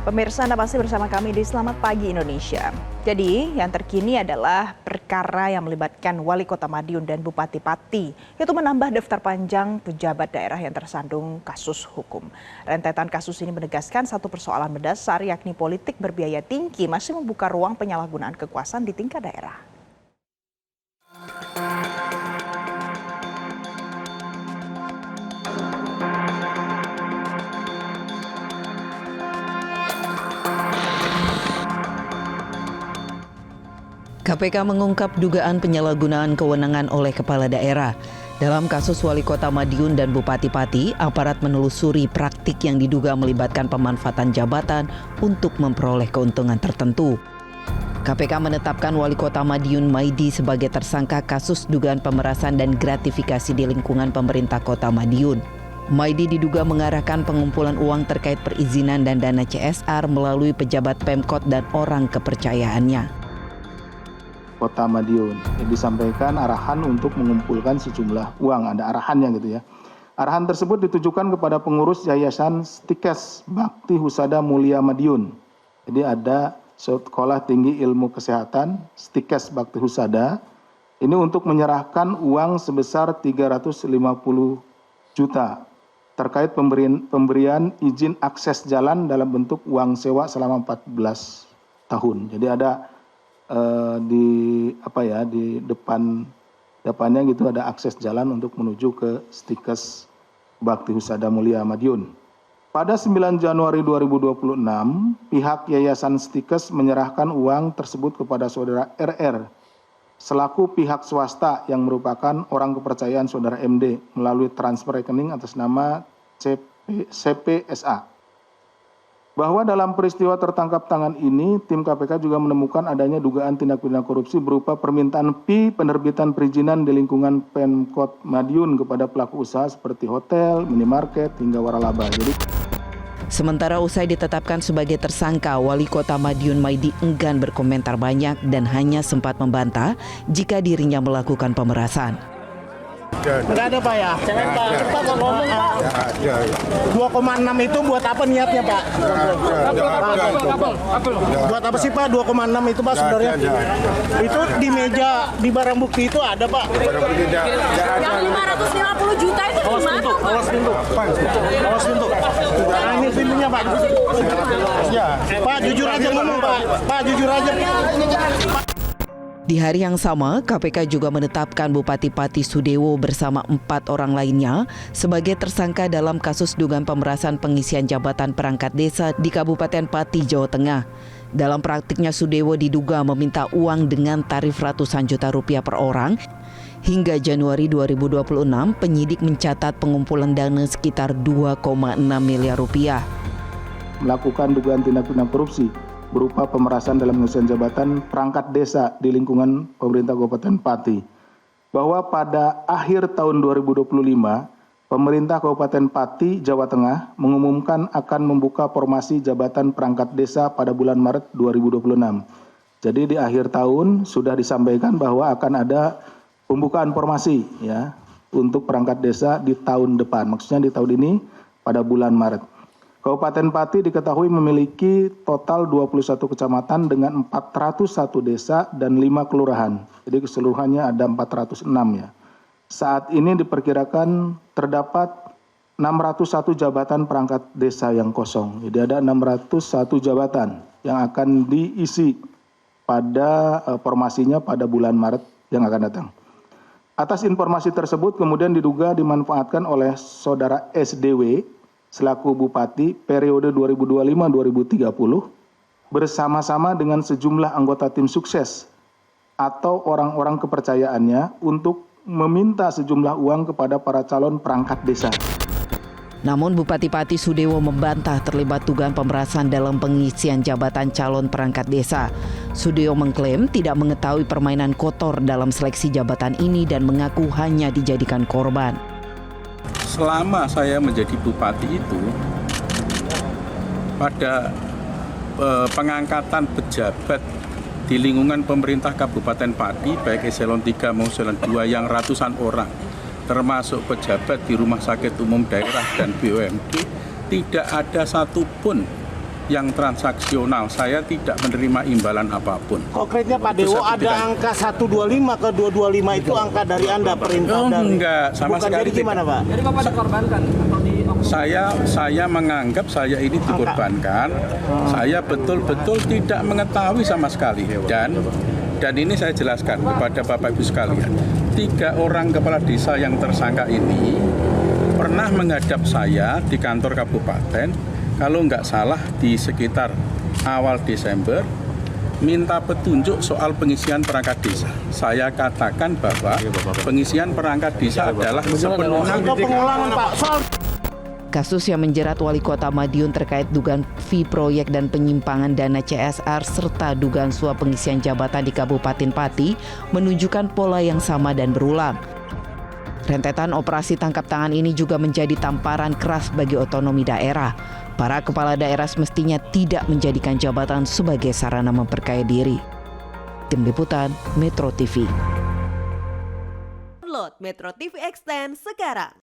Pemirsa, Anda masih bersama kami di Selamat Pagi Indonesia. Jadi, yang terkini adalah perkara yang melibatkan Wali Kota Madiun dan Bupati Pati, yaitu menambah daftar panjang pejabat daerah yang tersandung kasus hukum. Rentetan kasus ini menegaskan satu persoalan mendasar, yakni politik berbiaya tinggi masih membuka ruang penyalahgunaan kekuasaan di tingkat daerah. KPK mengungkap dugaan penyalahgunaan kewenangan oleh kepala daerah. Dalam kasus Wali Kota Madiun dan Bupati Pati, aparat menelusuri praktik yang diduga melibatkan pemanfaatan jabatan untuk memperoleh keuntungan tertentu. KPK menetapkan Wali Kota Madiun Maidi sebagai tersangka kasus dugaan pemerasan dan gratifikasi di lingkungan pemerintah Kota Madiun. Maidi diduga mengarahkan pengumpulan uang terkait perizinan dan dana CSR melalui pejabat Pemkot dan orang kepercayaannya. Kota Madiun. Disampaikan arahan untuk mengumpulkan sejumlah uang, ada arahannya gitu ya. Arahan tersebut ditujukan kepada pengurus Yayasan Stikes Bakti Husada Mulia Madiun. Jadi ada Sekolah Tinggi Ilmu Kesehatan Stikes Bakti Husada. Ini untuk menyerahkan uang sebesar 350 juta terkait pemberian izin akses jalan dalam bentuk uang sewa selama 14 tahun. Jadi ada di depannya gitu ada akses jalan untuk menuju ke Stikes Bakti Husada Mulia Madiun. Pada 9 Januari 2026, pihak Yayasan Stikes menyerahkan uang tersebut kepada saudara RR selaku pihak swasta yang merupakan orang kepercayaan saudara MD melalui transfer rekening atas nama CPSA. Bahwa dalam peristiwa tertangkap tangan ini, tim KPK juga menemukan adanya dugaan tindak pidana korupsi berupa permintaan fee penerbitan perizinan di lingkungan Pemkot Madiun kepada pelaku usaha seperti hotel, minimarket, hingga waralaba. Sementara usai ditetapkan sebagai tersangka, Wali Kota Madiun Maidi enggan berkomentar banyak dan hanya sempat membantah jika dirinya melakukan pemerasan. Enggak ada Pak ya? Jangan Pak, cepat ngomong Pak. 2,6 itu buat apa niatnya Pak? Buat apa sih Pak 2,6 itu Pak sebenarnya? Itu di meja, di barang bukti itu ada Pak. Yang 550 juta itu gimana Pak? Awas pintu. Nah ini pintunya Pak. Ya, Pak jujur aja ngomong Pak. Pak jujur aja. Di hari yang sama, KPK juga menetapkan Bupati Pati Sudewo bersama 4 orang lainnya sebagai tersangka dalam kasus dugaan pemerasan pengisian jabatan perangkat desa di Kabupaten Pati, Jawa Tengah. Dalam praktiknya Sudewo diduga meminta uang dengan tarif ratusan juta rupiah per orang. Hingga Januari 2026, penyidik mencatat pengumpulan dana sekitar 2,6 miliar rupiah. Melakukan dugaan tindak pidana korupsi berupa pemerasan dalam pengisian jabatan perangkat desa di lingkungan pemerintah Kabupaten Pati. Bahwa pada akhir tahun 2025, pemerintah Kabupaten Pati, Jawa Tengah mengumumkan akan membuka formasi jabatan perangkat desa pada bulan Maret 2026. Jadi di akhir tahun sudah disampaikan bahwa akan ada pembukaan formasi ya untuk perangkat desa di tahun depan. Maksudnya di tahun ini pada bulan Maret. Kabupaten Pati diketahui memiliki total 21 kecamatan dengan 401 desa dan 5 kelurahan. Jadi keseluruhannya ada 406 ya. Saat ini diperkirakan terdapat 601 jabatan perangkat desa yang kosong. Jadi ada 601 jabatan yang akan diisi pada formasinya pada bulan Maret yang akan datang. Atas informasi tersebut kemudian diduga dimanfaatkan oleh saudara SDW selaku Bupati periode 2025-2030 bersama-sama dengan sejumlah anggota tim sukses atau orang-orang kepercayaannya untuk meminta sejumlah uang kepada para calon perangkat desa. Namun Bupati Pati Sudewo membantah terlibat dugaan pemerasan dalam pengisian jabatan calon perangkat desa. Sudewo mengklaim tidak mengetahui permainan kotor dalam seleksi jabatan ini dan mengaku hanya dijadikan korban. Selama saya menjadi bupati itu, pada pengangkatan pejabat di lingkungan pemerintah Kabupaten Pati, baik eselon 3 maupun eselon 2 yang ratusan orang, termasuk pejabat di rumah sakit umum daerah dan BUMD, tidak ada satupun yang transaksional. Saya tidak menerima imbalan apapun. Konkretnya Pak Itu Dewo, satu ada tidak. angka 125 ke 225 itu angka dari Anda, perintah Oh, dari... enggak, sama Bukan, sekali jadi gimana Pak? Jadi Bapak dikorbankan atau di Saya menganggap saya ini dikorbankan. Saya betul-betul tidak mengetahui sama sekali. Dan ini saya jelaskan kepada Bapak Ibu sekalian. 3 orang kepala desa yang tersangka ini pernah menghadap saya di kantor kabupaten, kalau nggak salah di sekitar awal Desember, minta petunjuk soal pengisian perangkat desa. Saya katakan bahwa pengisian perangkat desa adalah sepenuhnya Atau pengulangan Pak, soal Kasus yang menjerat Wali Kota Madiun terkait dugaan fee proyek dan penyimpangan dana CSR serta dugaan suap pengisian jabatan di Kabupaten Pati menunjukkan pola yang sama dan berulang. Rentetan operasi tangkap tangan ini juga menjadi tamparan keras bagi otonomi daerah. Para kepala daerah semestinya tidak menjadikan jabatan sebagai sarana memperkaya diri. Tim Liputan Metro TV. Download Metro TV Extend sekarang.